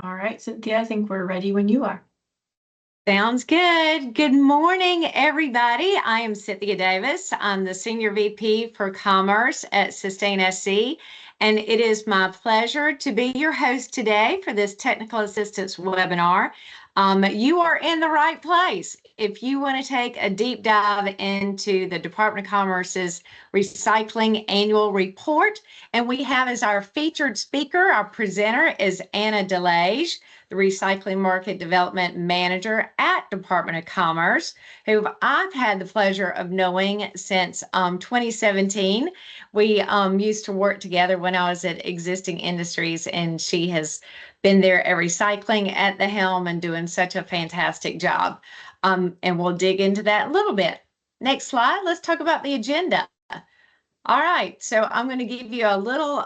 All right, Cynthia, I think we're ready when you are. Sounds good. Good morning, everybody. I am Cynthia Davis. I'm the Senior VP for Commerce at Sustain SC, and it is my pleasure to be your host today for this technical assistance webinar. You are in the right place. If you want to take a deep dive into the Department of Commerce's recycling annual report, and we have as our featured speaker, our presenter is Anna DeLage, the Recycling Market Development Manager at Department of Commerce, who I've had the pleasure of knowing since 2017. We used to work together when I was at Existing Industries, and she has been there at Recycling at the helm and doing such a fantastic job. And we'll dig into that a little bit. Next slide, let's talk about the agenda. All right, so I'm going to give you a little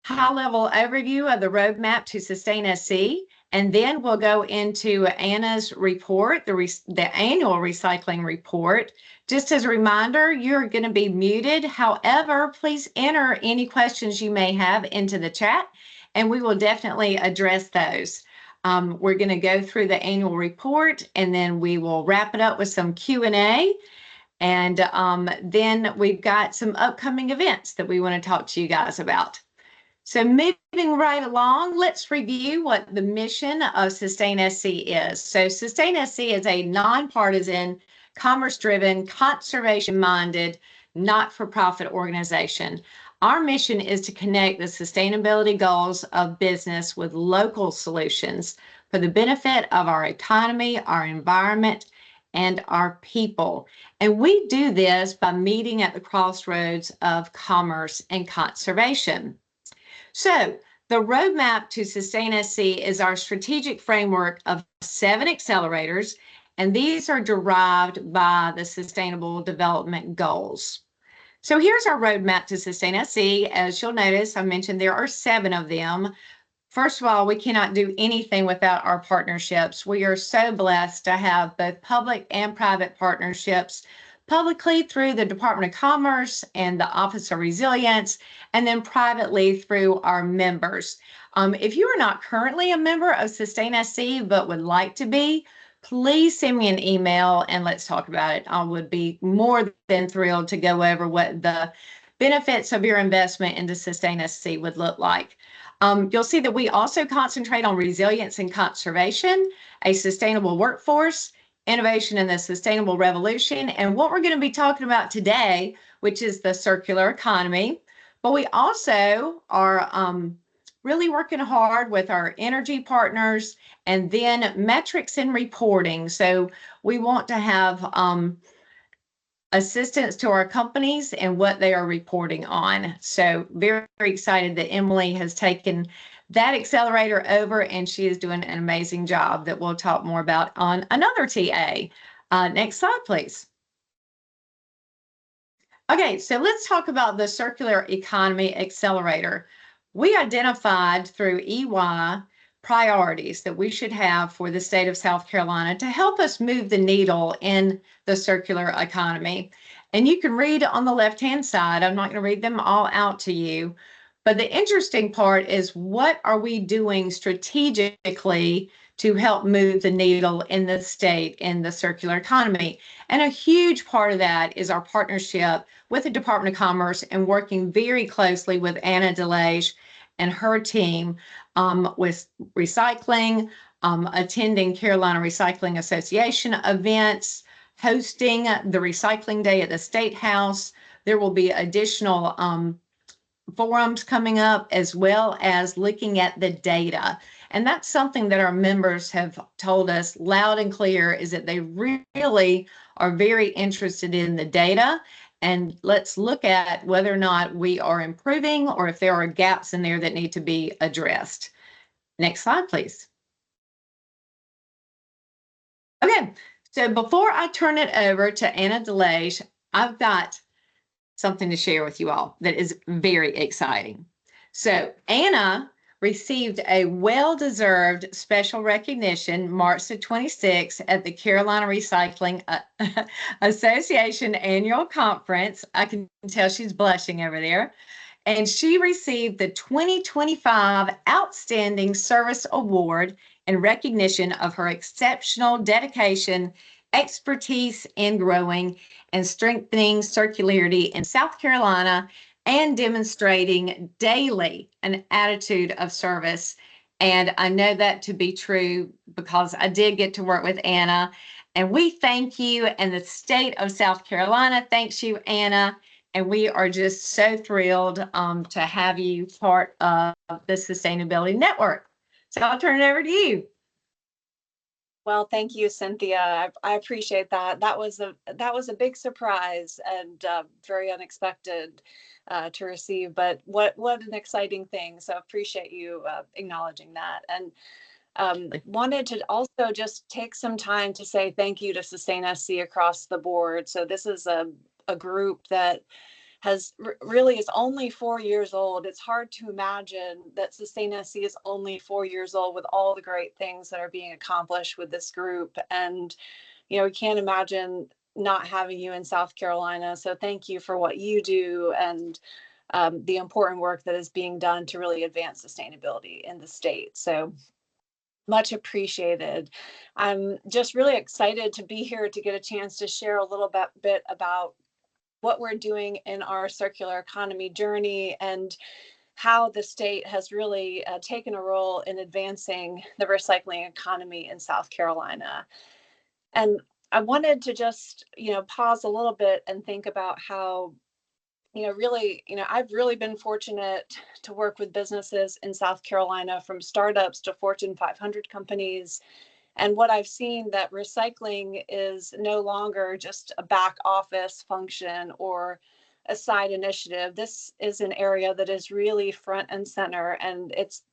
high-level overview of the roadmap to Sustain SC, and then we'll go into Anna's report, the annual recycling report. Just as a reminder, you're going to be muted. However, please enter any questions you may have into the chat, and we will definitely address those. We're going to go through the annual report, and then we will wrap it up with some Q&A. And then we've got some upcoming events that we want to talk to you guys about. So moving right along, let's review what the mission of Sustain SC is. So Sustain SC is a nonpartisan, commerce-driven, conservation-minded, not-for-profit organization. Our mission is to connect the sustainability goals of business with local solutions for the benefit of our economy, our environment, and our people. And we do this by meeting at the crossroads of commerce and conservation. So the roadmap to Sustain SC is our strategic framework of 7 accelerators, and these are derived by the Sustainable Development Goals. So here's our roadmap to Sustain SC. As you'll notice, I mentioned there are 7 of them. First of all, we cannot do anything without our partnerships. We are so blessed to have both public and private partnerships, publicly through the Department of Commerce and the Office of Resilience, and then privately through our members. If you are not currently a member of Sustain SC but would like to be, please send me an email and let's talk about it. I would be more than thrilled to go over what the benefits of your investment into Sustain SC would look like. You'll see that we also concentrate on resilience and conservation, a sustainable workforce, innovation in the sustainable revolution, and what we're going to be talking about today, which is the circular economy. But we also are really working hard with our energy partners and then metrics and reporting. So we want to have assistance to our companies and what they are reporting on. So very, very excited that Emily has taken that accelerator over, and she is doing an amazing job that we'll talk more about on another TA. Next slide, please. Okay, so let's talk about the Circular Economy Accelerator. We identified through EY priorities that we should have for the state of South Carolina to help us move the needle in the circular economy. And you can read on the left-hand side. I'm not going to read them all out to you. But the interesting part is, what are we doing strategically to help move the needle in the state in the circular economy? And a huge part of that is our partnership with the Department of Commerce and working very closely with Anna DeLage and her team with recycling, attending Carolina Recycling Association events, hosting the Recycling Day at the State House. There will be additional forums coming up, as well as looking at the data. And that's something that our members have told us loud and clear, is that they really are very interested in the data. And let's look at whether or not we are improving or if there are gaps in there that need to be addressed. Next slide, please. Okay, so before I turn it over to Anna DeLage, I've got something to share with you all that is very exciting. So Anna received a well-deserved special recognition March the 26th at the Carolina Recycling Association annual conference. I can tell she's blushing over there. and she received the 2025 Outstanding Service Award in recognition of her exceptional dedication, expertise in growing and strengthening circularity in South Carolina and demonstrating daily an attitude of service. And I know that to be true because I did get to work with Anna. And we thank you, and the state of South Carolina thanks you, Anna. And we are just so thrilled to have you part of the Sustainability Network. So I'll turn it over to you. Well, thank you, Cynthia. I appreciate that. That was a big surprise and very unexpected to receive. But what an exciting thing! So appreciate you acknowledging that, and wanted to also just take some time to say thank you to Sustain SC across the board. So this is a group that has really is only 4 years old. It's hard to imagine that Sustain SC is only 4 years old with all the great things that are being accomplished with this group. And, you know, we can't imagine not having you in South Carolina. So thank you for what you do and the important work that is being done to really advance sustainability in the state. So much appreciated. I'm just really excited to be here to get a chance to share a little bit about what we're doing in our circular economy journey and how the state has really taken a role in advancing the recycling economy in South Carolina. And I wanted to just, pause a little bit and think about how, I've really been fortunate to work with businesses in South Carolina, from startups to Fortune 500 companies. And what I've seen, that recycling is no longer just a back office function or a side initiative. This is an area that is really front and center. And it's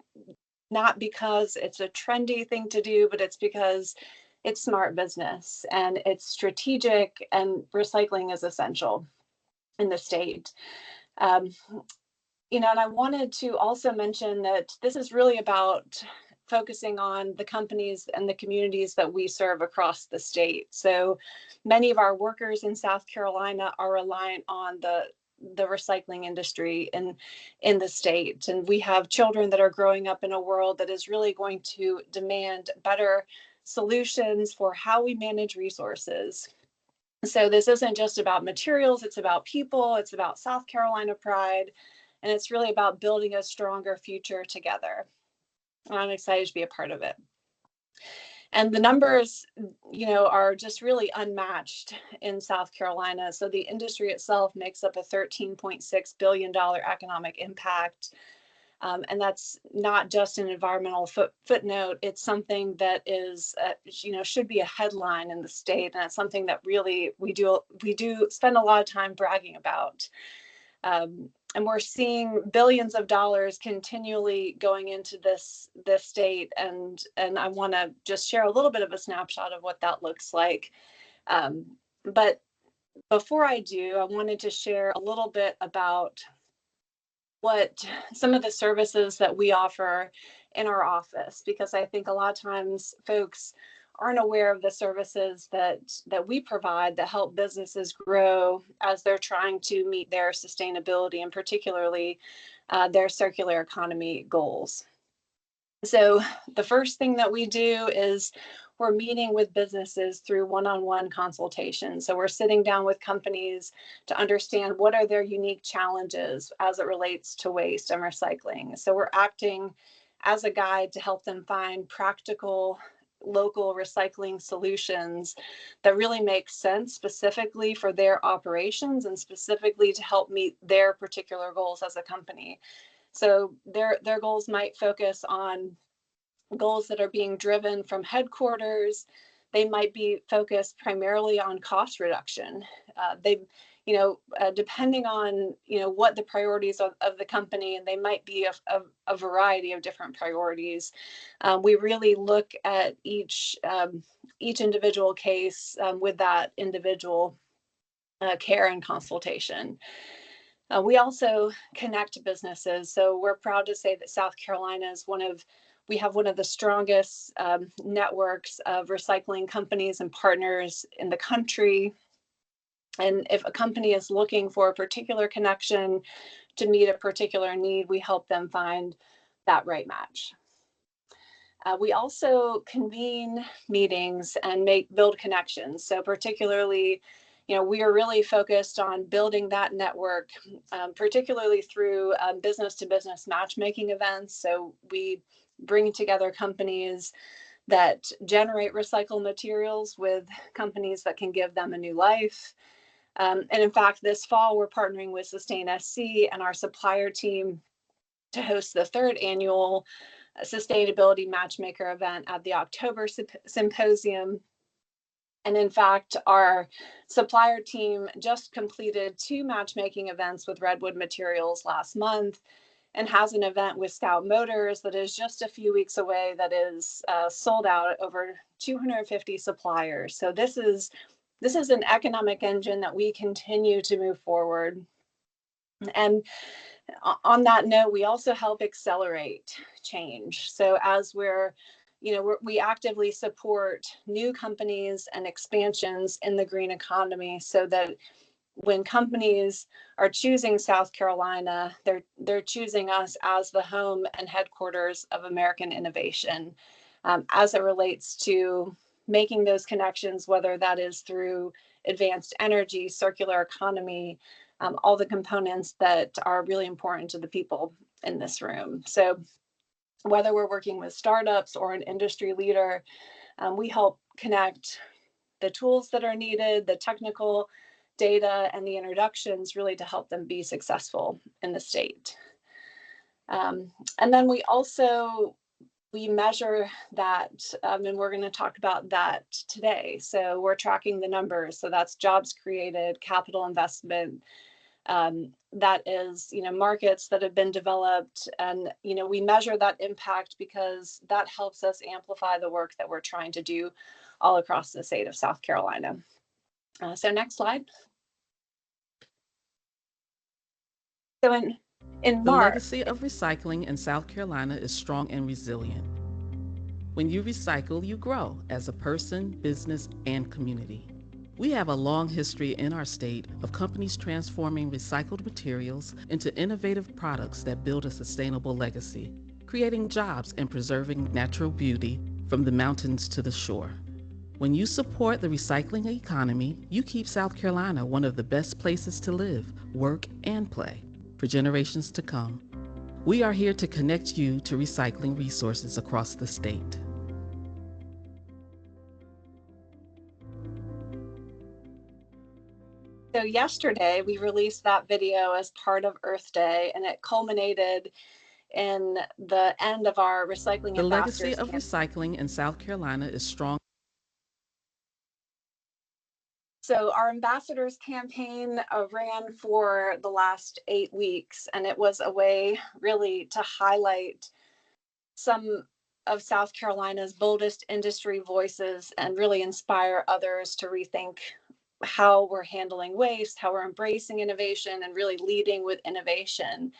not because it's a trendy thing to do, but it's because it's smart business and it's strategic, and recycling is essential in the state. And I wanted to also mention that this is really about focusing on the companies and the communities that we serve across the state. So many of our workers in South Carolina are reliant on the recycling industry in the state. And we have children that are growing up in a world that is really going to demand better solutions for how we manage resources. So this isn't just about materials, it's about people, it's about South Carolina pride, and it's really about building a stronger future together. I'm excited to be a part of it. And the numbers, are just really unmatched in South Carolina. So the industry itself makes up a $13.6 billion economic impact. And that's not just an environmental footnote. It's something that is, should be a headline in the state. And it's something that really we do spend a lot of time bragging about. And we're seeing billions of dollars continually going into this state. And I want to just share a little bit of a snapshot of what that looks like. But before I do, I wanted to share a little bit about what some of the services that we offer in our office, because I think a lot of times folks aren't aware of the services that we provide that help businesses grow as they're trying to meet their sustainability and particularly their circular economy goals. So the first thing that we do is we're meeting with businesses through one-on-one consultation. So we're sitting down with companies to understand what are their unique challenges as it relates to waste and recycling. So we're acting as a guide to help them find practical local recycling solutions that really make sense specifically for their operations and specifically to help meet their particular goals as a company. So their goals might focus on goals that are being driven from headquarters. They might be focused primarily on cost reduction. Depending on, what the priorities of the company, and they might be a variety of different priorities. We really look at each individual case with that individual care and consultation. We also connect businesses. So we're proud to say that South Carolina is we have one of the strongest networks of recycling companies and partners in the country. And if a company is looking for a particular connection to meet a particular need, we help them find that right match. We also convene meetings and build connections. So particularly, we are really focused on building that network, particularly through business to business matchmaking events. So we bring together companies that generate recycled materials with companies that can give them a new life. And in fact, this fall, we're partnering with Sustain SC and our supplier team to host the third annual sustainability matchmaker event at the October symposium. And in fact, our supplier team just completed 2 matchmaking events with Redwood Materials last month and has an event with Scout Motors that is just a few weeks away that is sold out over 250 suppliers. So this is an economic engine that we continue to move forward. And on that note, we also help accelerate change. So as we actively support new companies and expansions in the green economy so that when companies are choosing South Carolina, they're choosing us as the home and headquarters of American innovation, as it relates to making those connections, whether that is through advanced energy, circular economy, all the components that are really important to the people in this room. So whether we're working with startups or an industry leader, we help connect the tools that are needed, the technical data, and the introductions really to help them be successful in the state. And then we measure that, and we're going to talk about that today. So we're tracking the numbers. So that's jobs created, capital investment, that is, markets that have been developed, and, we measure that impact because that helps us amplify the work that we're trying to do all across the state of South Carolina. So next slide. So in The March, legacy of recycling in South Carolina is strong and resilient. When you recycle, you grow as a person, business, and community. We have a long history in our state of companies transforming recycled materials into innovative products that build a sustainable legacy, creating jobs and preserving natural beauty from the mountains to the shore. When you support the recycling economy, you keep South Carolina one of the best places to live, work, and play for generations to come. We are here to connect you to recycling resources across the state. so yesterday we released that video as part of Earth Day, and it culminated in the end of our recycling The legacy ambassadors of recycling in South Carolina is strong. So our ambassadors campaign ran for the last 8 weeks, and it was a way really to highlight some of South Carolina's boldest industry voices and really inspire others to rethink how we're handling waste, how we're embracing innovation, and really leading with innovation.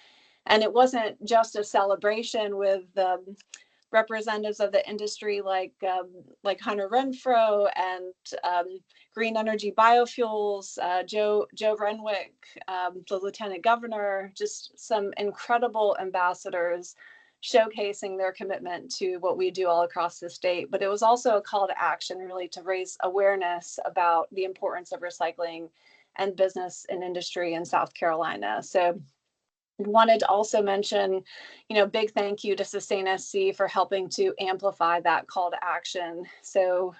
And it wasn't just a celebration with representatives of the industry like Hunter Renfro and Green Energy Biofuels, Joe Renwick, the Lieutenant Governor, just some incredible ambassadors showcasing their commitment to what we do all across the state. But it was also a call to action really to raise awareness about the importance of recycling and business and industry in South Carolina. So wanted to also mention, big thank you to Sustain SC for helping to amplify that call to action. So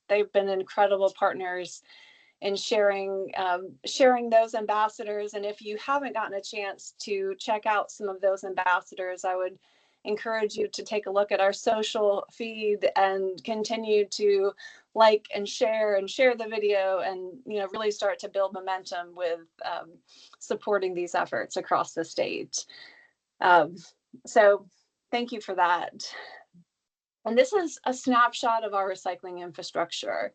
they've been incredible partners in sharing those ambassadors. And if you haven't gotten a chance to check out some of those ambassadors, I would encourage you to take a look at our social feed and continue to like and share the video, and really start to build momentum with supporting these efforts across the state. So thank you for that. And this is a snapshot of our recycling infrastructure.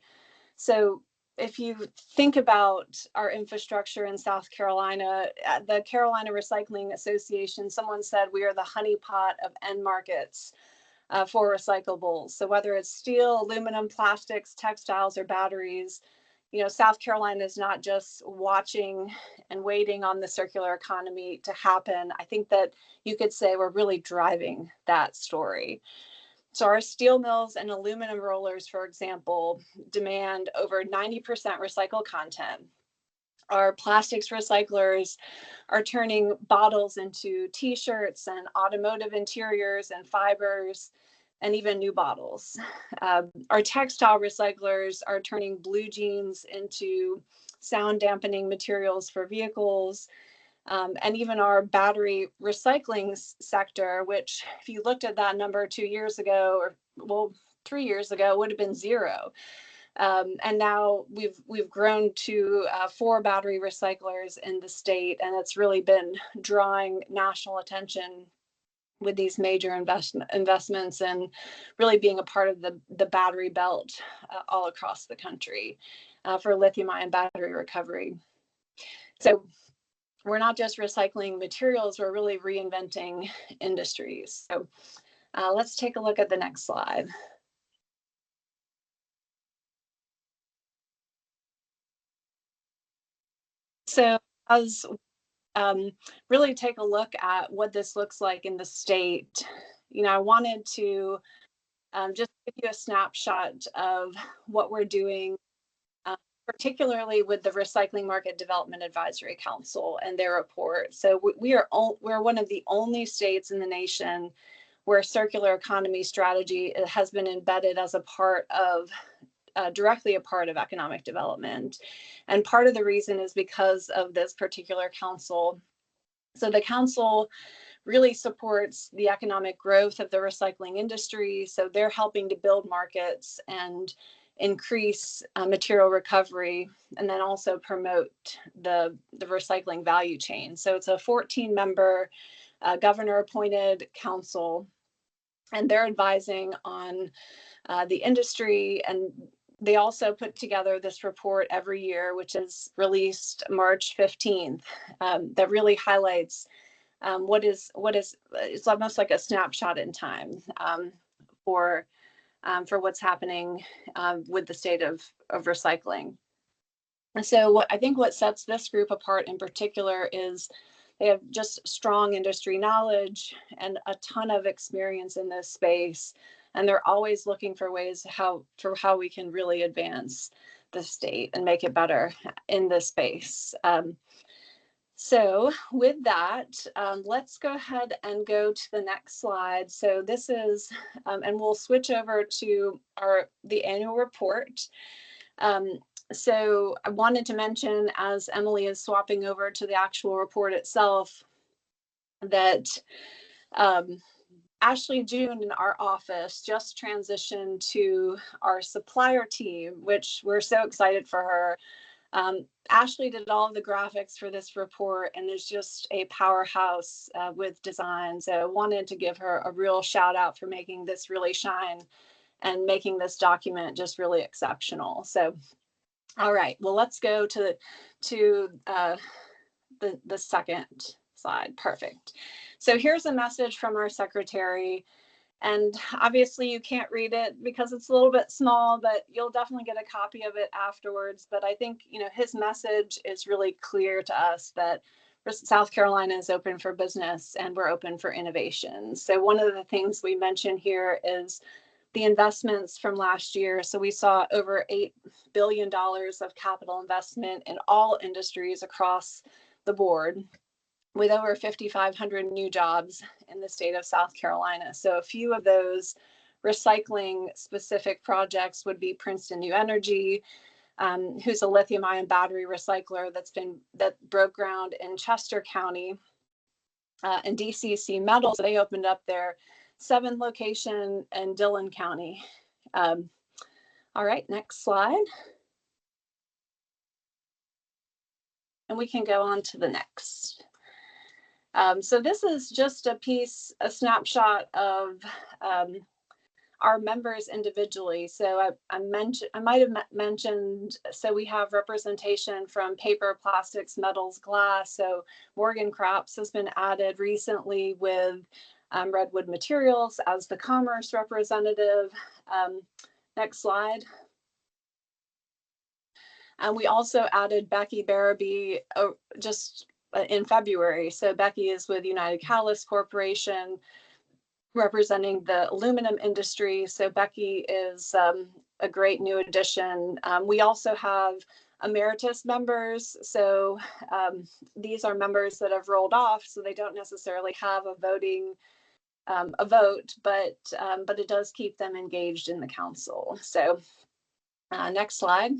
So if you think about our infrastructure in South Carolina, at the Carolina Recycling Association, someone said we are the honeypot of end markets for recyclables. So whether it's steel, aluminum, plastics, textiles, or batteries, South Carolina is not just watching and waiting on the circular economy to happen. I think that you could say we're really driving that story. So our steel mills and aluminum rollers, for example, demand over 90% recycled content. Our plastics recyclers are turning bottles into t-shirts and automotive interiors and fibers and even new bottles. Our textile recyclers are turning blue jeans into sound dampening materials for vehicles. And even our battery recycling sector, which if you looked at that number 2 years ago, or well, 3 years ago, would have been zero. And now we've grown to 4 battery recyclers in the state, and it's really been drawing national attention with these major investments and really being a part of the battery belt all across the country for lithium-ion battery recovery. So we're not just recycling materials, we're really reinventing industries. So let's take a look at the next slide. So as really take a look at what this looks like in the state, I wanted to just give you a snapshot of what we're doing, particularly with the Recycling Market Development Advisory Council and their report. So we're one of the only states in the nation where circular economy strategy has been embedded as a part of directly a part of economic development. And part of the reason is because of this particular council. So the council really supports the economic growth of the recycling industry. So they're helping to build markets and increase material recovery, and then also promote the recycling value chain. So it's a 14-member governor-appointed council, and they're advising on the industry, and they also put together this report every year, which is released March 15th, that really highlights what is it's almost like a snapshot in time for what's happening with the state of recycling. And so I think what sets this group apart in particular is they have just strong industry knowledge and a ton of experience in this space. And they're always looking for ways how we can really advance the state and make it better in this space. So with that, let's go ahead and go to the next slide. So this is, and we'll switch over to the annual report. So I wanted to mention, as Emily is swapping over to the actual report itself, that Ashley June in our office just transitioned to our supplier team, which we're so excited for her. Ashley did all of the graphics for this report and is just a powerhouse with design. So I wanted to give her a real shout out for making this really shine and making this document just really exceptional. So, all right, well, let's go to the second slide. Perfect. So here's a message from our secretary. And obviously you can't read it because it's a little bit small, but you'll definitely get a copy of it afterwards. But I think, his message is really clear to us that South Carolina is open for business and we're open for innovation. So one of the things we mentioned here is the investments from last year. So we saw over $8 billion of capital investment in all industries across the board, with over 5,500 new jobs in the state of South Carolina. So a few of those recycling specific projects would be Princeton New Energy, who's a lithium-ion battery recycler that broke ground in Chester County, and DCC Metals. They opened up their 7th location in Dillon County. All right, next slide. And we can go on to the next. So this is just a snapshot of our members individually. So I might have mentioned, so we have representation from paper, plastics, metals, glass. So Morgan Crops has been added recently with Redwood Materials as the commerce representative. Next slide. And we also added Becky Barabee just in February. So Becky is with United Catalyst Corporation, representing the aluminum industry. So Becky is a great new addition. We also have emeritus members. So these are members that have rolled off, so they don't necessarily have a vote, but it does keep them engaged in the council. So next slide.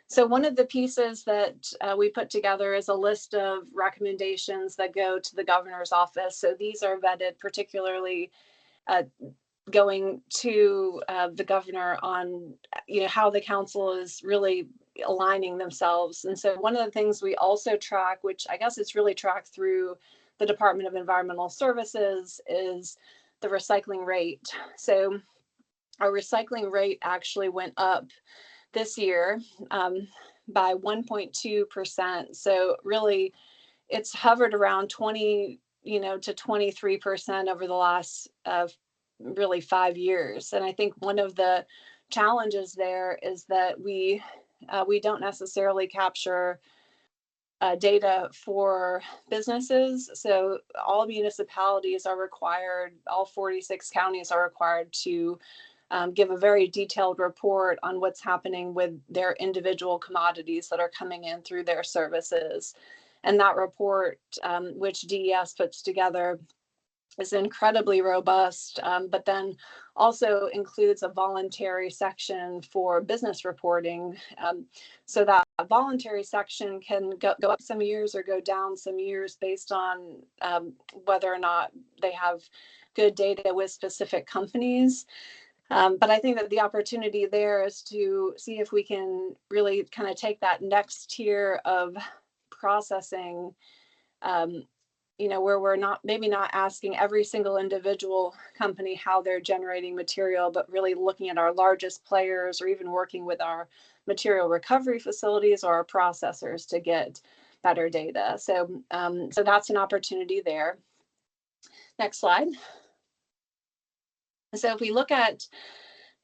So one of the pieces that we put together is a list of recommendations that go to the governor's office. So these are vetted particularly going to the governor on, how the council is really aligning themselves. And so one of the things we also track, which I guess it's really tracked through the Department of Environmental Services, is the recycling rate. So our recycling rate actually went up this year by 1.2%. So really, it's hovered around 20, to 23% over the last really 5 years. And I think one of the challenges there is that we don't necessarily capture data for businesses. So all municipalities are required, all 46 counties are required to give a very detailed report on what's happening with their individual commodities that are coming in through their services. And that report, which DES puts together, is incredibly robust, but then also includes a voluntary section for business reporting. So that voluntary section can go up some years or go down some years based on whether or not they have good data with specific companies. But I think that the opportunity there is to see if we can really kind of take that next tier of processing, where we're maybe not asking every single individual company how they're generating material, but really looking at our largest players, or even working with our material recovery facilities or our processors to get better data. So that's an opportunity there. Next slide. So if we look at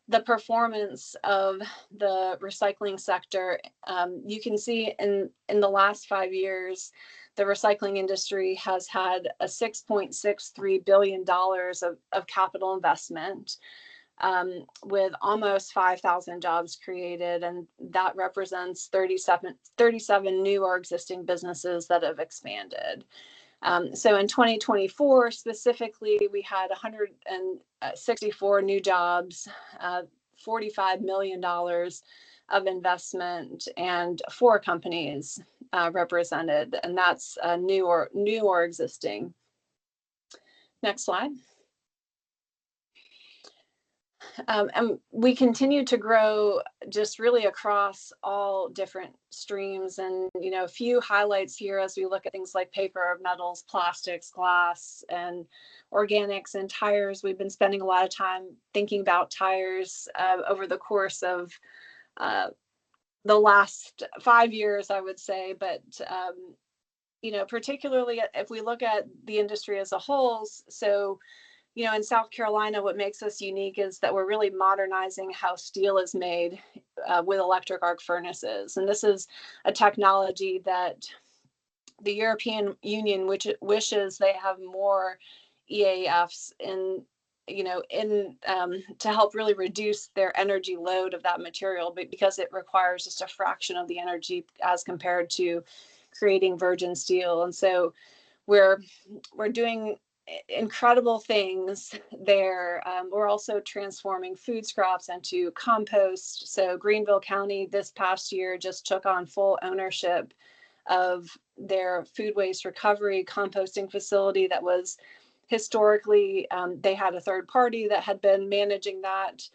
the performance of the recycling sector, you can see in the last 5 years, the recycling industry has had a $6.63 billion of capital investment, with almost 5,000 jobs created, and that represents 37 new or existing businesses that have expanded. So in 2024 specifically, we had 164 new jobs, $45 million of investment, and 4 companies represented, and that's new or existing. Next slide. And we continue to grow just really across all different streams. And, a few highlights here as we look at things like paper, metals, plastics, glass, and organics and tires. We've been spending a lot of time thinking about tires over the course of the last 5 years, I would say. But, particularly if we look at the industry as a whole, so in South Carolina, what makes us unique is that we're really modernizing how steel is made with electric arc furnaces. And this is a technology that the European Union, which wishes they have more EAFs to help really reduce their energy load of that material, but because it requires just a fraction of the energy as compared to creating virgin steel. And so we're doing incredible things there. We're also transforming food scraps into compost. So Greenville County this past year just took on full ownership of their food waste recovery composting facility that was historically, they had a third party that had been managing that.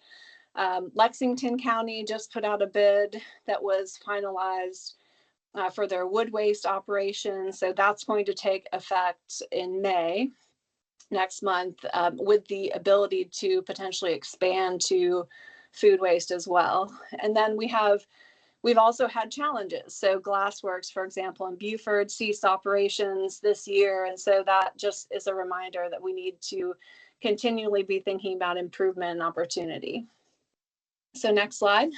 Lexington County just put out a bid that was finalized for their wood waste operation. So that's going to take effect in May next month, with the ability to potentially expand to food waste as well. And then we've also had challenges. So Glassworks, for example, in Beaufort ceased operations this year. And so that just is a reminder that we need to continually be thinking about improvement and opportunity. So next slide.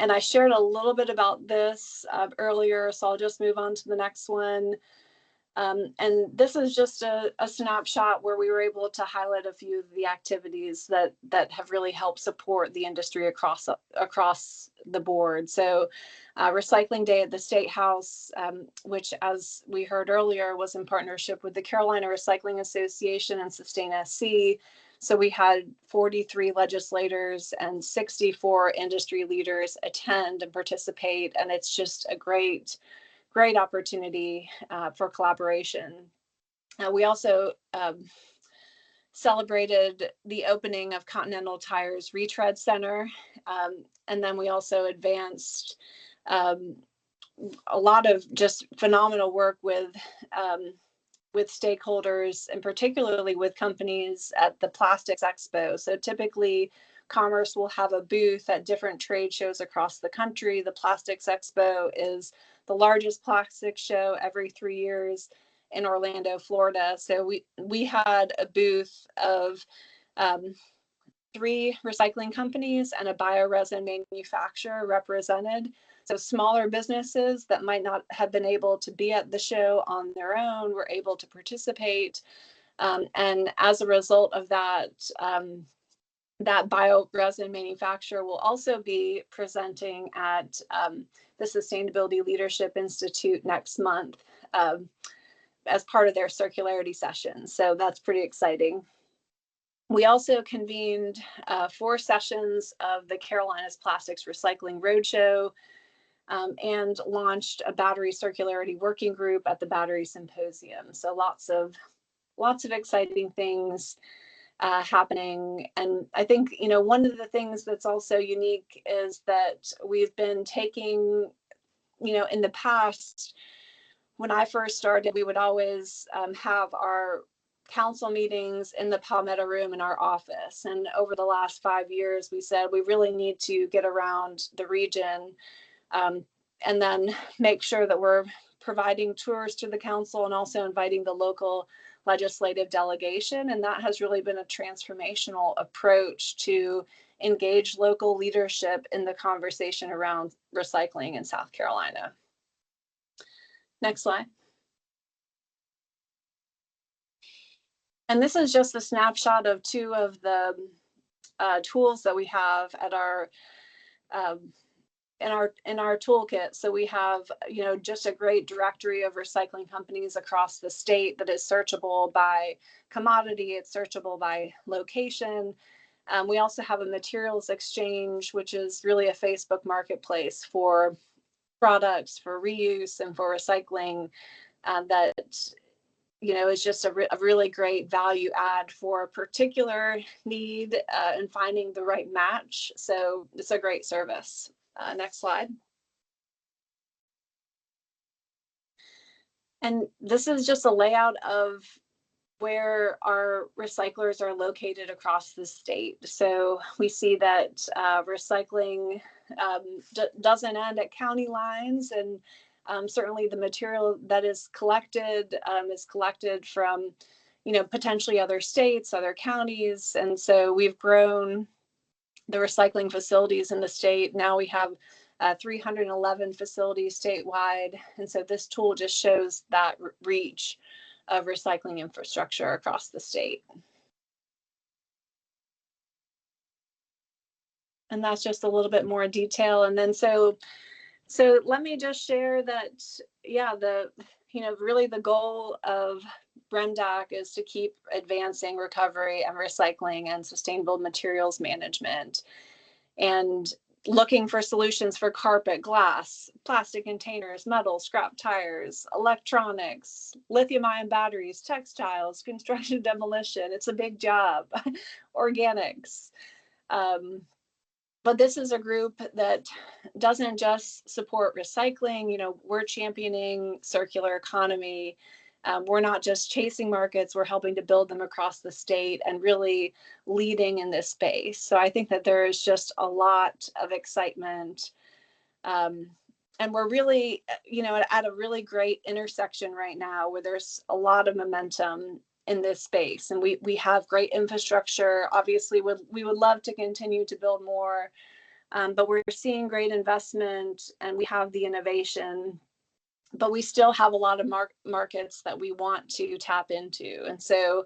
And I shared a little bit about this earlier, so I'll just move on to the next one. And this is just a snapshot where we were able to highlight a few of the activities that have really helped support the industry across the board. So Recycling Day at the State House, which, as we heard earlier, was in partnership with the Carolina Recycling Association and Sustain SC. So we had 43 legislators and 64 industry leaders attend and participate, and it's just a great opportunity for collaboration. We also celebrated the opening of Continental Tire's Retread Center, and then we also advanced a lot of just phenomenal work with stakeholders, and particularly with companies at the Plastics Expo. So typically, Commerce will have a booth at different trade shows across the country. The Plastics Expo is the largest plastics show every 3 years in Orlando, Florida. So we had a booth of 3 recycling companies and a bioresin manufacturer represented. So smaller businesses that might not have been able to be at the show on their own were able to participate. And as a result of that, that bioresin manufacturer will also be presenting at the Sustainability Leadership Institute next month as part of their circularity session. So that's pretty exciting. We also convened 4 sessions of the Carolinas Plastics Recycling Roadshow and launched a battery circularity working group at the Battery Symposium. So lots of exciting things happening. And I think, one of the things that's also unique is that we've been taking, in the past, when I first started, we would always have our council meetings in the Palmetto Room in our office. And over the last 5 years, we said we really need to get around the region and then make sure that we're providing tours to the council and also inviting the local legislative delegation. And that has really been a transformational approach to engage local leadership in the conversation around recycling in South Carolina. Next slide. And this is just a snapshot of 2 of the tools that we have at our in our toolkit. So we have, just a great directory of recycling companies across the state that is searchable by commodity. It's searchable by location. We also have a materials exchange, which is really a Facebook marketplace for products, for reuse and for recycling that, is just a really great value add for a particular need and finding the right match. So it's a great service. Next slide. And this is just a layout of where our recyclers are located across the state. So we see that recycling doesn't end at county lines, and certainly the material that is collected from, potentially other states, other counties. And so we've grown the recycling facilities in the state. Now we have 311 facilities statewide. And so this tool just shows that reach of recycling infrastructure across the state. And that's just a little bit more detail. And then so let me just share that, really the goal of RMDAC is to keep advancing recovery and recycling and sustainable materials management, and looking for solutions for carpet, glass, plastic containers, metal, scrap tires, electronics, lithium-ion batteries, textiles, construction demolition. It's a big job. Organics. But this is a group that doesn't just support recycling. We're championing circular economy. We're not just chasing markets, we're helping to build them across the state and really leading in this space. So I think that there is just a lot of excitement. And we're really, at a really great intersection right now where there's a lot of momentum in this space. And we have great infrastructure. Obviously, we would love to continue to build more. But we're seeing great investment and we have the innovation, but we still have a lot of markets that we want to tap into. And so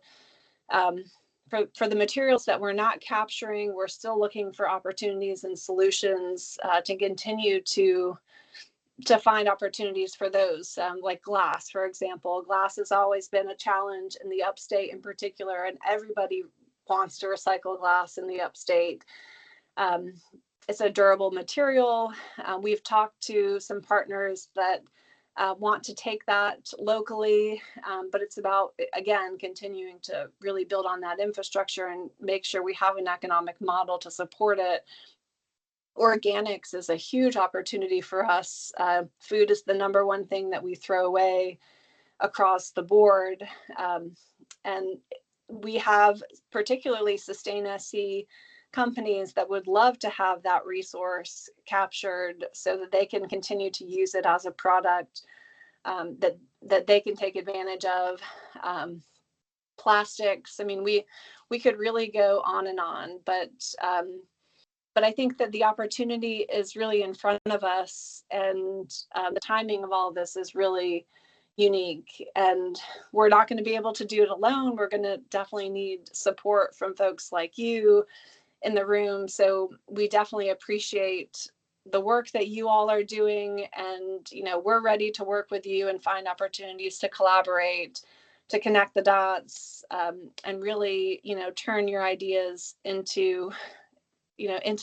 for the materials that we're not capturing, we're still looking for opportunities and solutions to continue to find opportunities for those, like glass, for example. Glass has always been a challenge in the upstate in particular, and everybody wants to recycle glass in the upstate. It's a durable material. We've talked to some partners that want to take that locally, but it's about, again, continuing to really build on that infrastructure and make sure we have an economic model to support it. Organics is a huge opportunity for us. Food is the number one thing that we throw away across the board. And we have particularly Sustain SC companies that would love to have that resource captured so that they can continue to use it as a product that they can take advantage of. Plastics, I mean, we could really go on and on, but I think that the opportunity is really in front of us, and the timing of all of this is really unique, and we're not going to be able to do it alone. We're going to definitely need support from folks like you in the room. So we definitely appreciate the work that you all are doing, and we're ready to work with you and find opportunities to collaborate, to connect the dots, and really turn your ideas into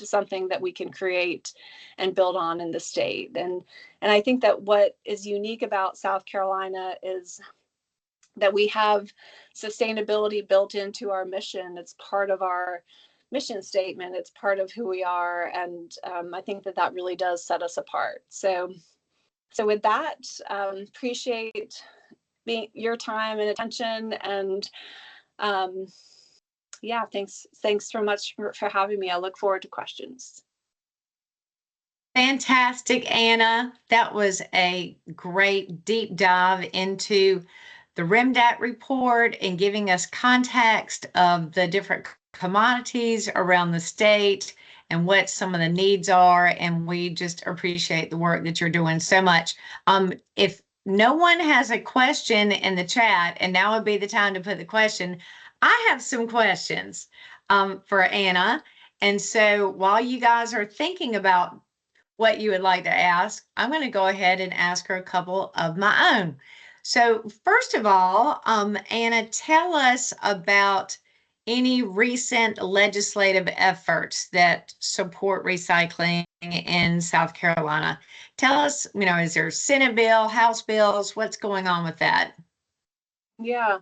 something that we can create and build on in the state. And I think that what is unique about South Carolina is that we have sustainability built into our mission. It's part of our mission statement. It's part of who we are. And I think that really does set us apart. So with that, appreciate your time and attention. And yeah, thanks so much for having me. I look forward to questions. Fantastic, Anna. That was a great deep dive into the RMDAC report and giving us context of the different commodities around the state and what some of the needs are. And we just appreciate the work that you're doing so much. If no one has a question in the chat, and now would be the time to put the question, I have some questions for Anna. And so while you guys are thinking about what you would like to ask, I'm going to go ahead and ask her a couple of my own. So first of all, Anna, tell us about any recent legislative efforts that support recycling in South Carolina. Tell us, is there Senate bill, House bills? What's going on with that? Yeah.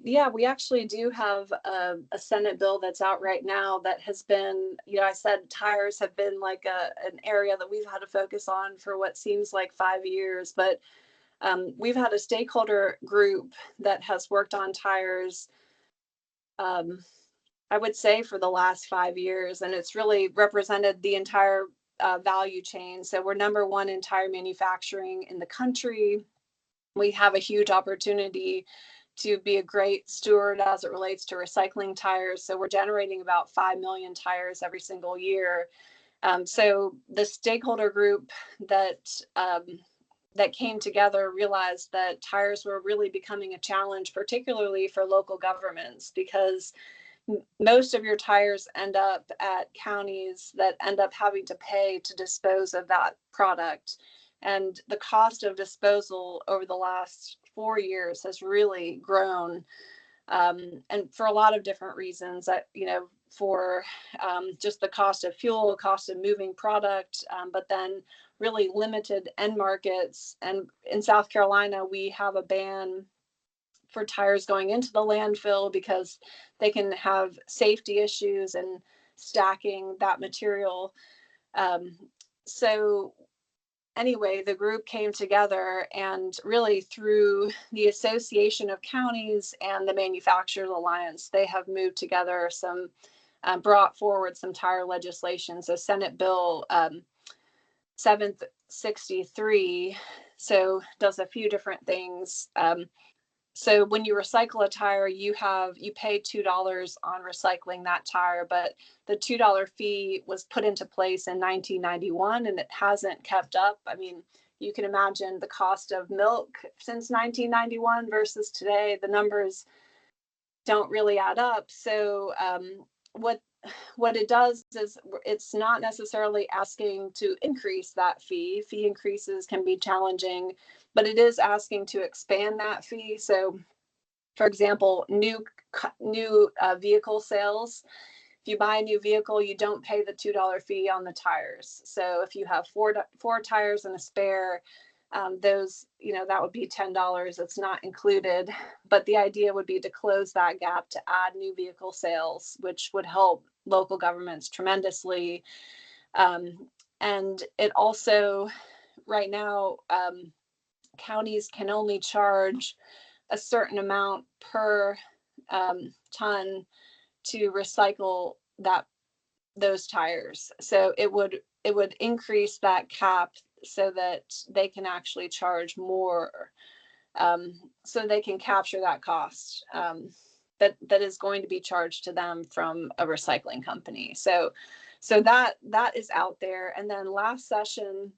We actually do have a Senate bill that's out right now that has been, I said tires have been like an area that we've had to focus on for what seems like 5 years, but we've had a stakeholder group that has worked on tires, I would say, for the last 5 years, and it's really represented the entire value chain. So we're number one in tire manufacturing in the country. We have a huge opportunity to be a great steward as it relates to recycling tires. So we're generating about 5 million tires every single year. So the stakeholder group that came together realized that tires were really becoming a challenge, particularly for local governments, because most of your tires end up at counties that end up having to pay to dispose of that product. And the cost of disposal over the last 4 years has really grown, and for a lot of different reasons. For just the cost of fuel, cost of moving product, but then really limited end markets. And in South Carolina, we have a ban for tires going into the landfill because they can have safety issues and stacking that material. So anyway, the group came together, and really through the Association of Counties and the Manufacturers Alliance, they have moved together brought forward some tire legislation. So Senate Bill 763 does a few different things. So when you recycle a tire, you pay $2 on recycling that tire, but the $2 fee was put into place in 1991 and it hasn't kept up. I mean, you can imagine the cost of milk since 1991 versus today. The numbers don't really add up. So what it does is it's not necessarily asking to increase that fee. Fee increases can be challenging, but it is asking to expand that fee. So, for example, new vehicle sales. If you buy a new vehicle, you don't pay the $2 fee on the tires. So if you have four tires and a spare, that would be $10. It's not included, but the idea would be to close that gap to add new vehicle sales, which would help local governments tremendously. And it also, right now, counties can only charge a certain amount per ton to recycle those tires. So it would increase that cap so that they can actually charge more, so they can capture that cost that is going to be charged to them from a recycling company. So that is out there. And then last session,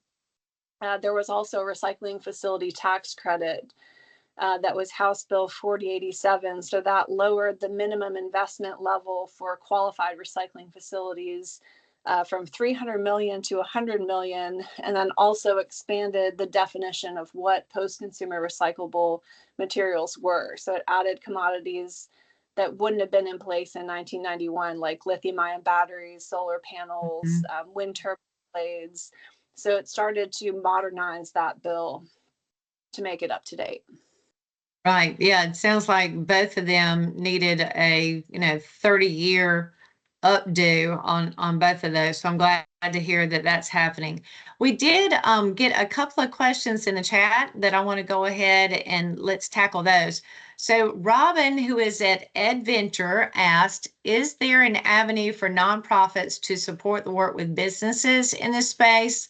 there was also a recycling facility tax credit that was House Bill 4087. So that lowered the minimum investment level for qualified recycling facilities from 300 million to 100 million, and then also expanded the definition of what post-consumer recyclable materials were. So it added commodities that wouldn't have been in place in 1991, like lithium-ion batteries, solar panels, wind turbine blades. So it started to modernize that bill to make it up to date. Right. Yeah. It sounds like both of them needed a 30-year updo on both of those. So I'm glad to hear that that's happening. We did get a couple of questions in the chat that I want to go ahead and let's tackle those. So Robin, who is at EdVenture, asked, is there an avenue for nonprofits to support the work with businesses in this space?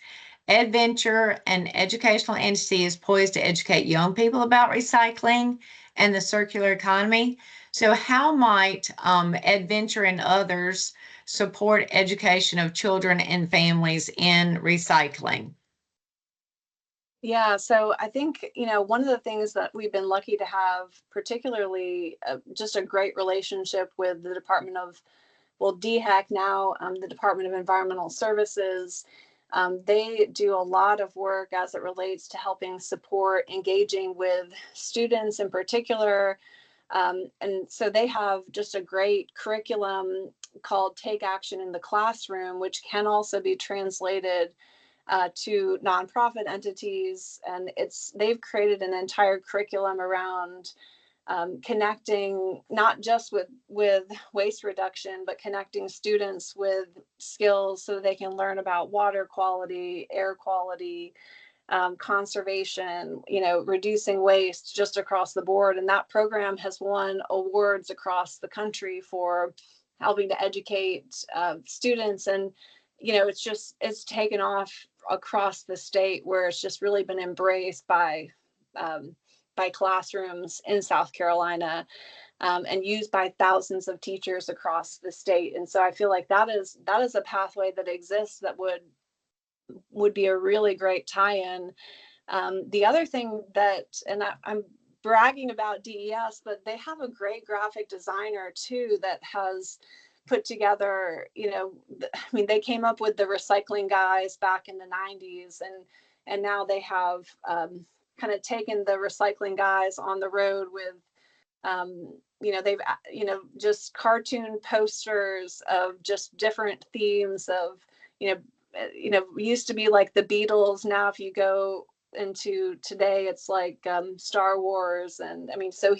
EdVenture, an educational entity, is poised to educate young people about recycling and the circular economy. So how might EdVenture and others support education of children and families in recycling? Yeah, so I think, one of the things that we've been lucky to have, particularly just a great relationship with the Department of, DHEC now, the Department of Environmental Services. They do a lot of work as it relates to helping support engaging with students in particular. And so they have just a great curriculum called Take Action in the Classroom, which can also be translated to nonprofit entities. And they've created an entire curriculum around connecting not just with waste reduction, but connecting students with skills so they can learn about water quality, air quality, conservation, reducing waste just across the board. And that program has won awards across the country for helping to educate students. And, it's taken off across the state, where it's just really been embraced by classrooms in South Carolina, and used by thousands of teachers across the state. And so I feel like that is a pathway that exists that would be a really great tie-in. The other thing and I'm bragging about DES, but they have a great graphic designer too that has put together, they came up with the recycling guys back in the 90s, and now they have kind of taken the recycling guys on the road with, they've, just cartoon posters of just different themes of, used to be like the Beatles. Now, if you go into today, it's like Star Wars. And so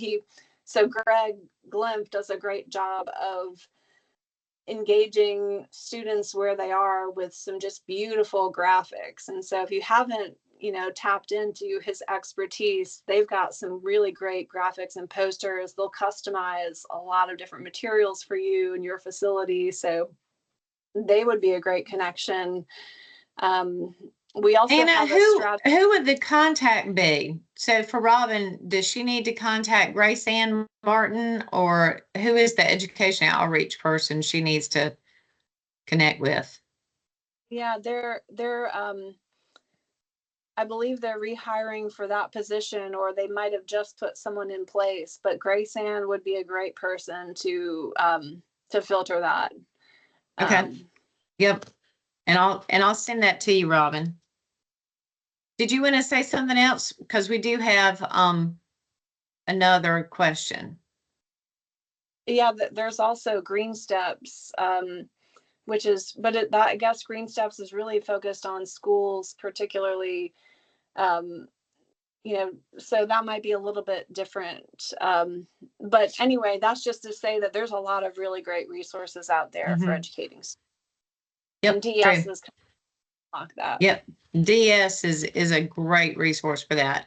Greg Glimp does a great job of engaging students where they are with some just beautiful graphics. And so if you haven't, tapped into his expertise, they've got some really great graphics and posters. They'll customize a lot of different materials for you and your facility. So they would be a great connection. We also Anna, have a who strategy. who would the contact be? So for Robin, does she need to contact Grace Ann Martin, or who is the education outreach person she needs to connect with? Yeah, they're I believe they're rehiring for that position, or they might have just put someone in place. But Grace Ann would be a great person to filter that. Okay. Yep. And I'll send that to you, Robin. Did you want to say something else? Because we do have another question. Yeah, there's also Green Steps, which is, but that, I guess Green Steps is really focused on schools, particularly, um, so that might be a little bit different. But anyway, that's just to say that there's a lot of really great resources out there for educating. And Yep, DS true. is kind of like that. Yep. DS is a great resource for that.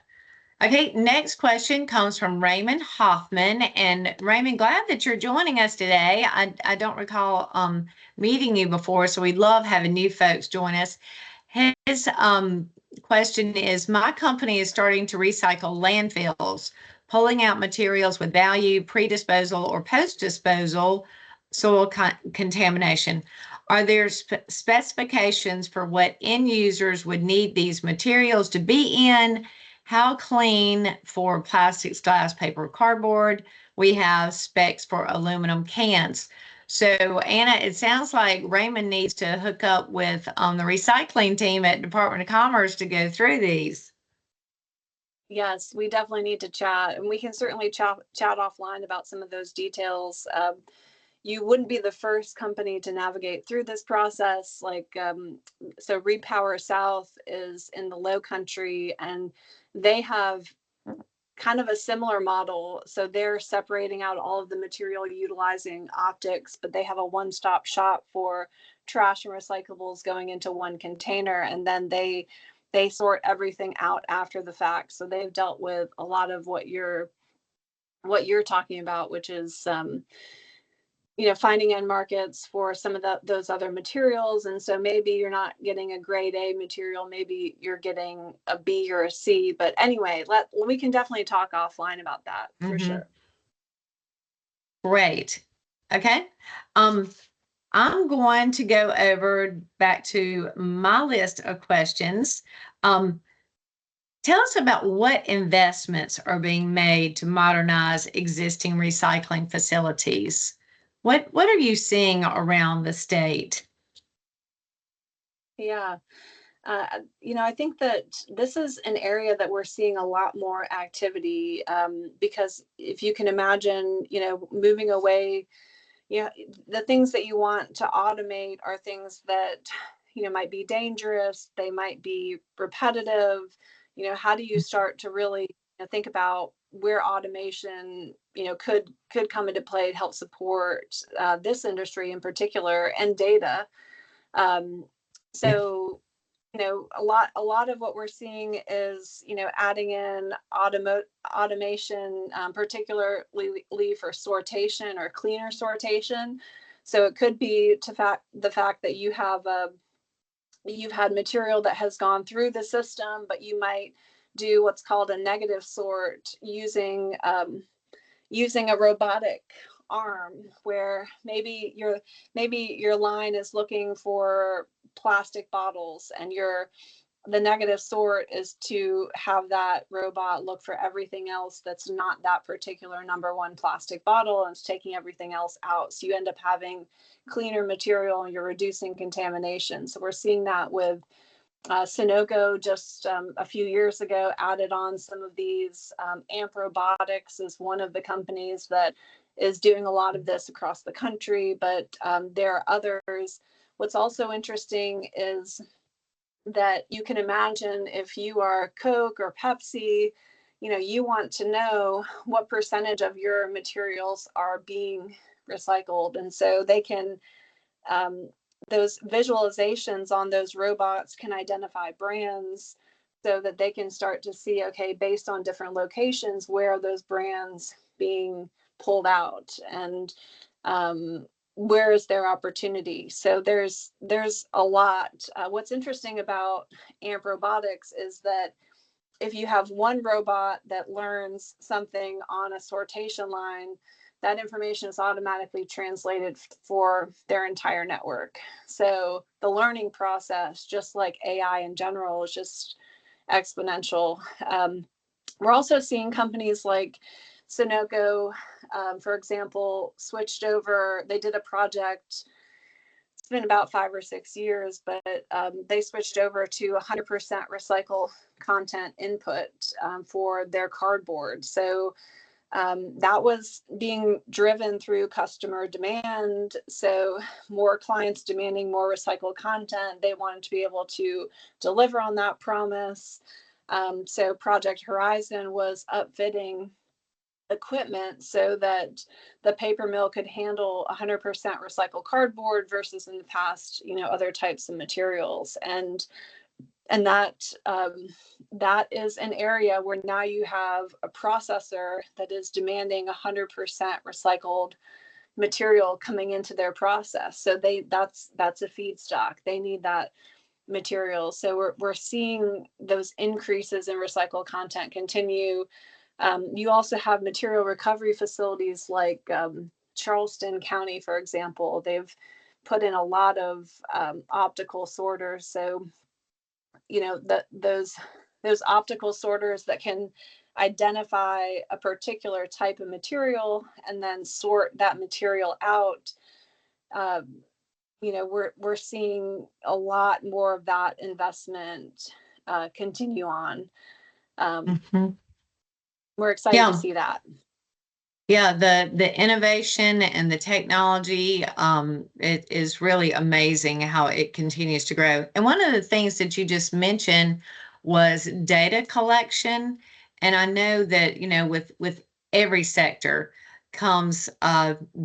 Okay, next question comes from Raymond Hoffman. And Raymond, glad that you're joining us today. I don't recall meeting you before, so we love having new folks join us. His question is, my company is starting to recycle landfills, pulling out materials with value, pre-disposal or post-disposal soil contamination. Are there specifications for what end users would need these materials to be in? How clean for plastics, glass, paper, cardboard? We have specs for aluminum cans. So Anna, it sounds like Raymond needs to hook up with the recycling team at Department of Commerce to go through these. Yes, we definitely need to chat, and we can certainly chat offline about some of those details. You wouldn't be the first company to navigate through this process. So Repower South is in the Low Country, and they have kind of a similar model. So they're separating out all of the material utilizing optics, but they have a one-stop shop for trash and recyclables going into one container, and then they sort everything out after the fact. So they've dealt with a lot of what you're talking about, which is finding end markets for some of those other materials. And so maybe you're not getting a grade A material, maybe you're getting a B or a C. But anyway, we can definitely talk offline about that for sure. Great. Okay. I'm going to go over back to my list of questions. Tell us about what investments are being made to modernize existing recycling facilities. What are you seeing around the state? Yeah. I think that this is an area that we're seeing a lot more activity, because if you can imagine, moving away, the things that you want to automate are things that, might be dangerous. They might be repetitive. How do you start to really think about where automation, could come into play to help support this industry in particular, and data. So a lot of what we're seeing is, adding in automation, particularly for sortation or cleaner sortation. So it could be the fact that you've had material that has gone through the system, but you might do what's called a negative sort using a robotic arm, where maybe your line is looking for plastic bottles, and the negative sort is to have that robot look for everything else that's not that particular number one plastic bottle, and it's taking everything else out. So you end up having cleaner material, and you're reducing contamination. So we're seeing that with Sunoco just a few years ago added on some of these. Amp Robotics is one of the companies that is doing a lot of this across the country, but there are others. What's also interesting is that you can imagine, if you are Coke or Pepsi, you want to know what percentage of your materials are being recycled. And so they can, those visualizations on those robots can identify brands, so that they can start to see, okay, based on different locations, where are those brands being pulled out. And where is their opportunity? So there's a lot. What's interesting about AMP robotics is that if you have one robot that learns something on a sortation line, that information is automatically translated for their entire network. So the learning process, just like AI in general, is just exponential. We're also seeing companies like Sunoco, for example, switched over. They did a project. It's been about 5 or 6 years, but they switched over to 100% recycled content input for their cardboard. So that was being driven through customer demand. So more clients demanding more recycled content. They wanted to be able to deliver on that promise. So Project Horizon was upfitting equipment so that the paper mill could handle 100% recycled cardboard versus in the past, other types of materials. And that is an area where now you have a processor that is demanding 100% recycled material coming into their process. So that's a feedstock. They need that material. So we're seeing those increases in recycled content continue. You also have material recovery facilities like Charleston County, for example. They've put in a lot of optical sorters. So those optical sorters that can identify a particular type of material and then sort that material out. We're seeing a lot more of that investment continue on. We're excited to see that. Yeah, the innovation and the technology, it is really amazing how it continues to grow. And one of the things that you just mentioned was data collection. And I know that, with every sector comes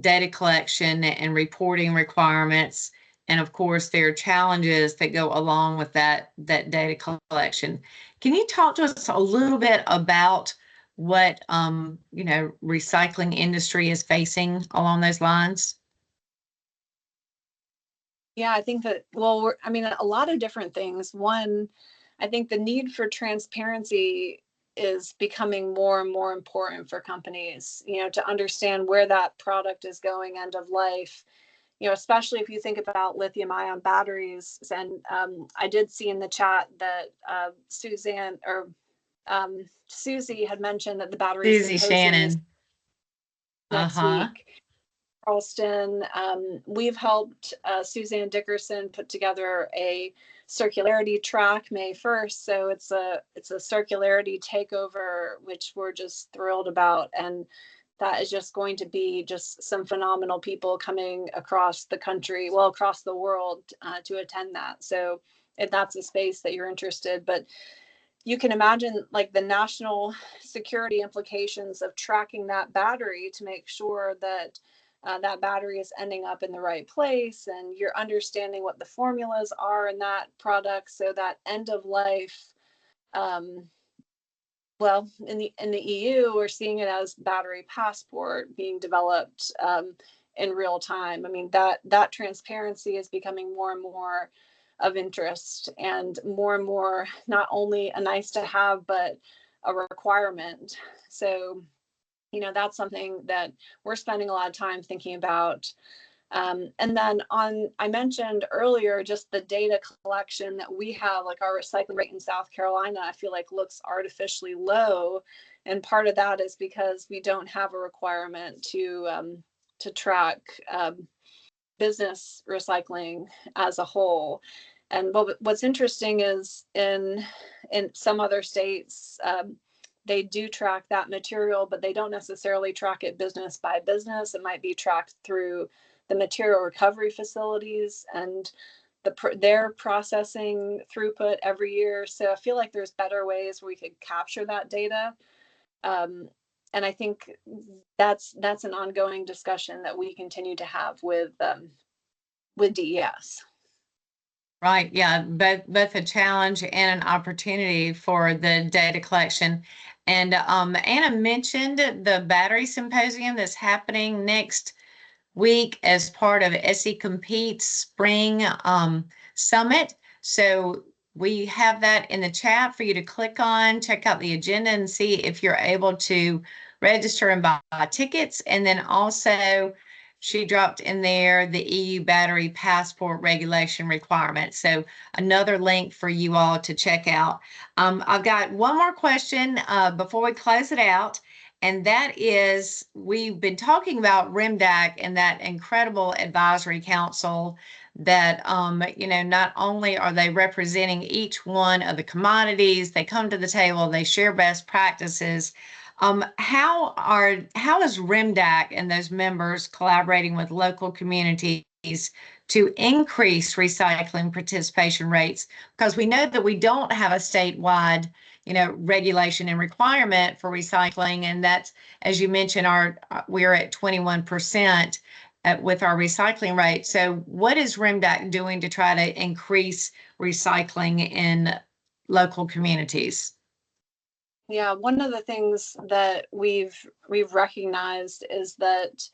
data collection and reporting requirements. And of course, there are challenges that go along with that data collection. Can you talk to us a little bit about what recycling industry is facing along those lines? Yeah, I think that, a lot of different things. One, I think the need for transparency is becoming more and more important for companies, to understand where that product is going end of life, especially if you think about lithium ion batteries. And I did see in the chat that Susie had mentioned that the battery Susie Shannon next week. Charleston, we've helped Suzanne Dickerson put together a circularity track May 1st. So it's a circularity takeover, which we're just thrilled about. And that is just going to be just some phenomenal people coming across the country, across the world to attend that. So if that's a space that you're interested, but you can imagine like the national security implications of tracking that battery to make sure that that battery is ending up in the right place, and you're understanding what the formulas are in that product, so that end of life. In the EU, we're seeing it as battery passport being developed in real time. I mean, that transparency is becoming more and more of interest, and more not only a nice to have but a requirement. So that's something that we're spending a lot of time thinking about. And then I mentioned earlier, just the data collection that we have, like our recycling rate in South Carolina, I feel like looks artificially low. And part of that is because we don't have a requirement to track business recycling as a whole. And what's interesting is in some other states, they do track that material, but they don't necessarily track it business by business. It might be tracked through the material recovery facilities and their processing throughput every year. So I feel like there's better ways where we could capture that data. And I think that's an ongoing discussion that we continue to have with DES. Right. Yeah. Both a challenge and an opportunity for the data collection. And Anna mentioned the battery symposium that's happening next week as part of SE Compete's spring summit. So we have that in the chat for you to click on, check out the agenda and see if you're able to register and buy tickets. And then also she dropped in there the EU battery passport regulation requirements. So another link for you all to check out. I've got one more question before we close it out. And that is, we've been talking about RMDAC and that incredible advisory council that, not only are they representing each one of the commodities, they come to the table, they share best practices. How is RMDAC and those members collaborating with local communities to increase recycling participation rates? Because we know that we don't have a statewide, regulation and requirement for recycling, and that's, as you mentioned, we're at 21% with our recycling rate. So what is RMDAC doing to try to increase recycling in local communities? Yeah, one of the things that we've recognized is that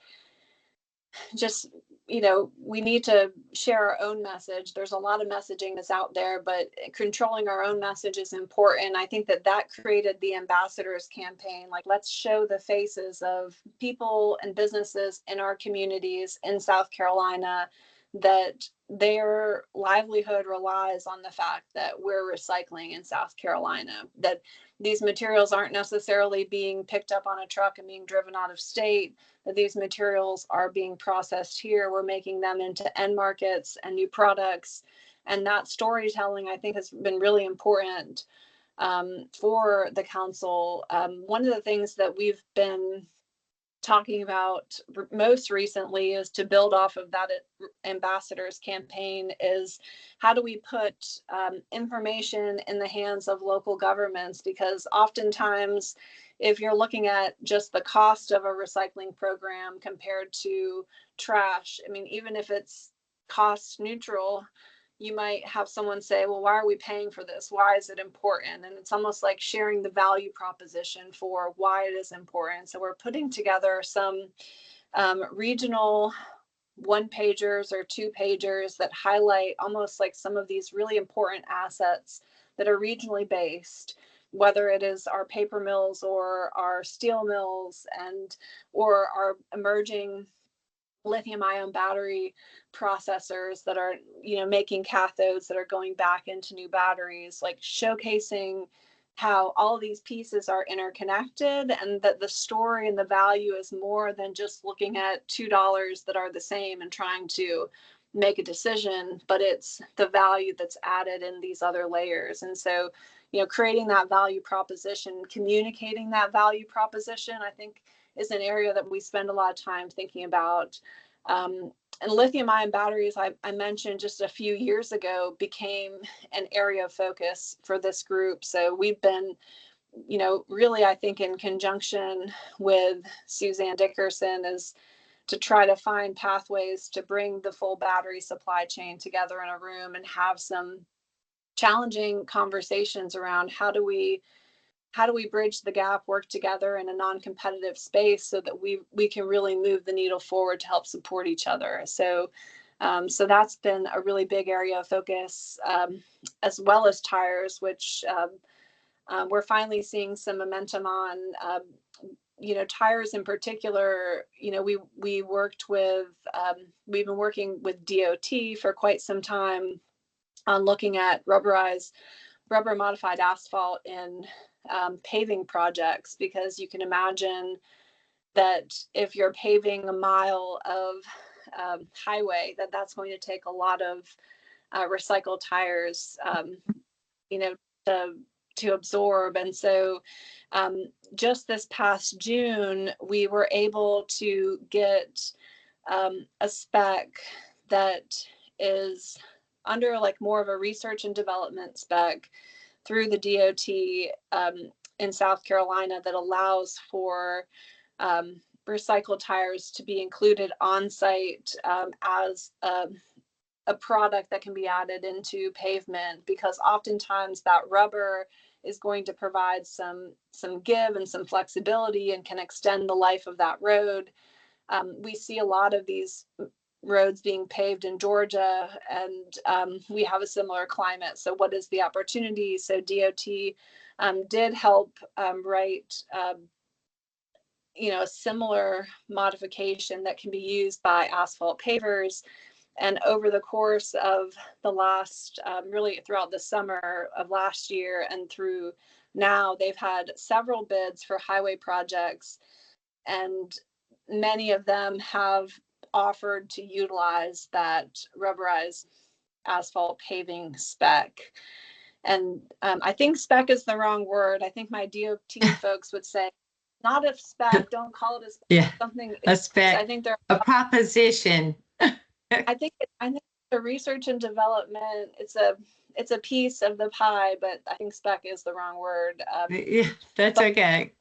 just, we need to share our own message. There's a lot of messaging that's out there, but controlling our own message is important. I think that created the ambassadors campaign. Like, let's show the faces of people and businesses in our communities in South Carolina that their livelihood relies on the fact that we're recycling in South Carolina, that these materials aren't necessarily being picked up on a truck and being driven out of state, that these materials are being processed here. We're making them into end markets and new products. And that storytelling, I think, has been really important for the council. One of the things that we've been talking about most recently is to build off of that ambassadors campaign is how do we put information in the hands of local governments? Because oftentimes, if you're looking at just the cost of a recycling program compared to trash, I mean, even if it's cost neutral, you might have someone say, well, why are we paying for this? Why is it important? And it's almost like sharing the value proposition for why it is important. So we're putting together some regional one-pagers or two-pagers that highlight almost like some of these really important assets that are regionally based, whether it is our paper mills or our steel mills or our emerging lithium-ion battery processors that are, making cathodes that are going back into new batteries, like showcasing how all these pieces are interconnected and that the story and the value is more than just looking at $2 that are the same and trying to make a decision, but it's the value that's added in these other layers. And so, creating that value proposition, communicating that value proposition, I think is an area that we spend a lot of time thinking about. And lithium-ion batteries, I mentioned just a few years ago, became an area of focus for this group. So we've been, really, I think, in conjunction with Suzanne Dickerson, is to try to find pathways to bring the full battery supply chain together in a room and have some challenging conversations around how do we bridge the gap, work together in a non-competitive space so that we can really move the needle forward to help support each other. So that's been a really big area of focus, as well as tires, which we're finally seeing some momentum on. Tires in particular, we've been working with DOT for quite some time on looking at rubber modified asphalt in paving projects, because you can imagine that if you're paving a mile of highway, that's going to take a lot of recycled tires, to absorb. And so just this past June, we were able to get a spec that is under like more of a research and development spec through the DOT in South Carolina that allows for recycled tires to be included on site as a product that can be added into pavement, because oftentimes that rubber is going to provide some give and some flexibility and can extend the life of that road. We see a lot of these roads being paved in Georgia, and we have a similar climate. So what is the opportunity? So DOT did help write a similar modification that can be used by asphalt pavers. And over the course of the last, really throughout the summer of last year and through now, they've had several bids for highway projects, and many of them have offered to utilize that rubberized asphalt paving spec. And I think spec is the wrong word. I think my DOT folks would say, not a spec, don't call it a spec, Yeah, something. a spec, I think they're a proposition. I think the research and development, it's a piece of the pie, but I think spec is the wrong word. Yeah, that's okay.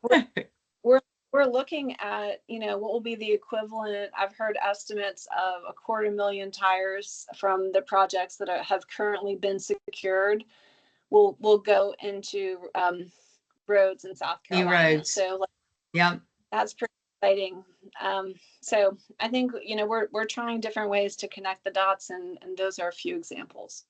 We're looking at, what will be the equivalent. I've heard estimates of 250,000 tires from the projects that have currently been secured will go into roads in South Carolina. New roads. So Yep. That's pretty exciting. So I think, we're trying different ways to connect the dots, and those are a few examples.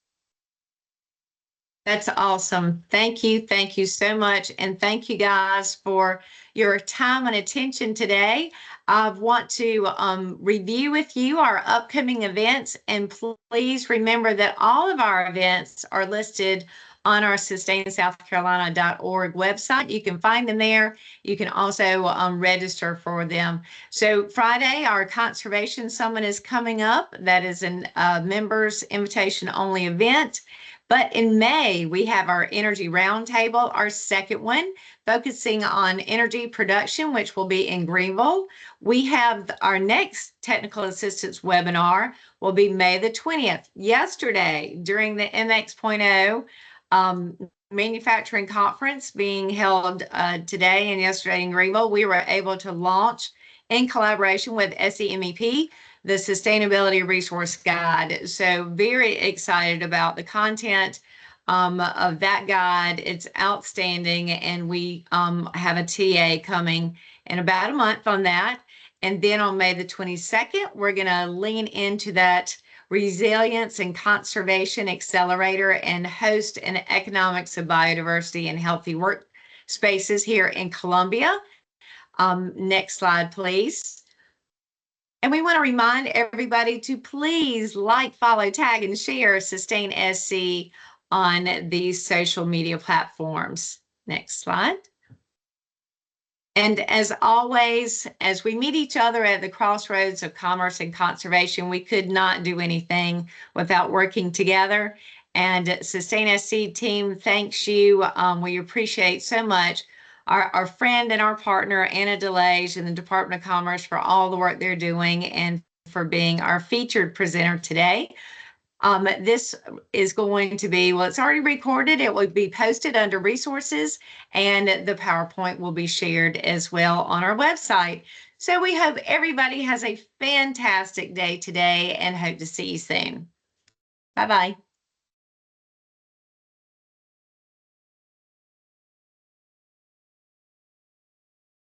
That's awesome. Thank you. Thank you so much. And thank you guys for your time and attention today. I want to review with you our upcoming events, and please remember that all of our events are listed on our SustainSouthCarolina.org website. You can find them there. You can also register for them. So Friday, our Conservation Summit is coming up. That is a members invitation only event. But in May, we have our Energy Roundtable, our second one, focusing on energy production, which will be in Greenville. We have our next technical assistance webinar will be May the 20th. Yesterday, during the MX.0 manufacturing conference being held today and yesterday in Greenville, we were able to launch, in collaboration with SEMEP, the Sustainability Resource Guide. So very excited about the content of that guide. It's outstanding, and we have a TA coming in about a month on that. And then on May the 22nd, we're going to lean into that Resilience and Conservation Accelerator and host an Economics of Biodiversity and Healthy Workspaces here in Columbia. Next slide, please. And we want to remind everybody to please like, follow, tag, and share Sustain SC on these social media platforms. Next slide. And as always, as we meet each other at the crossroads of commerce and conservation, we could not do anything without working together. And Sustain SC team thanks you. We appreciate so much our friend and our partner, Anna DeLage, in the Department of Commerce, for all the work they're doing and for being our featured presenter today. This is going to be, well, it's already recorded. It will be posted under resources, and the PowerPoint will be shared as well on our website. So we hope everybody has a fantastic day today and hope to see you soon. Bye-bye.